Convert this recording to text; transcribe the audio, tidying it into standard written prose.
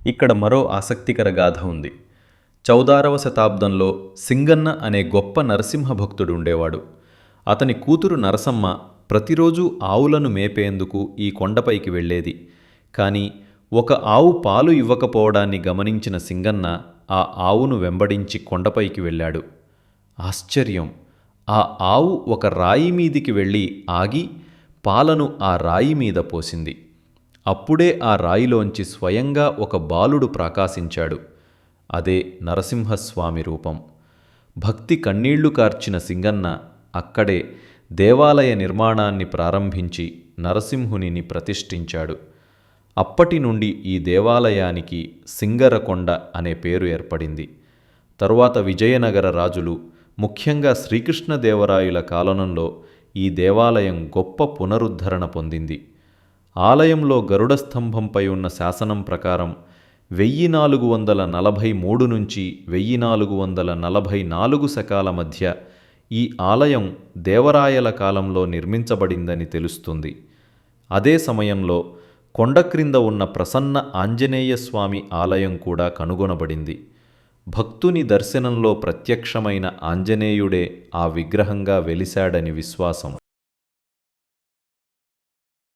ఇక్కడ మరో ఆసక్తికర గాథ ఉంది. 14వ శతాబ్దంలో సింగన్న అనే గొప్ప నరసింహ భక్తుడు ఉండేవాడు. అతని కూతురు నరసమ్మ ప్రతిరోజూ ఆవులను మేపేందుకు ఈ కొండపైకి వెళ్ళేది. కానీ ఒక ఆవు పాలు ఇవ్వకపోవడాన్ని గమనించిన సింగన్న ఆ ఆవును వెంబడించి కొండపైకి వెళ్ళాడు. ఆశ్చర్యం! ఆ ఆవు ఒక రాయి మీదికి వెళ్ళి ఆగి పాలను ఆ రాయి మీద పోసింది. అప్పుడే ఆ రాయిలోంచి స్వయంగా ఒక బాలుడు ప్రకాశించాడు. అదే నరసింహస్వామి రూపం. భక్తి కన్నీళ్లు కార్చిన సింగన్న అక్కడే దేవాలయ నిర్మాణాన్ని ప్రారంభించి నరసింహునిని ప్రతిష్ఠించాడు. అప్పటి నుండి ఈ దేవాలయానికి సింగరకొండ అనే పేరు ఏర్పడింది. తరువాత విజయనగర రాజులు, ముఖ్యంగా శ్రీకృష్ణదేవరాయల కాలనంలో ఈ దేవాలయం గొప్ప పునరుద్ధరణ పొందింది. ఆలయంలో గరుడ స్తంభంపై ఉన్న శాసనం ప్రకారం 1443 నుంచి 1444 శకాల మధ్య ఈ ఆలయం దేవరాయల కాలంలో నిర్మించబడిందని తెలుస్తుంది. అదే సమయంలో కొండ క్రింద ఉన్న ప్రసన్న ఆంజనేయస్వామి ఆలయం కూడా కనుగొనబడింది. భక్తుని దర్శనంలో ప్రత్యక్షమైన ఆంజనేయుడే ఆ విగ్రహంగా వెలిశాడని విశ్వాసం.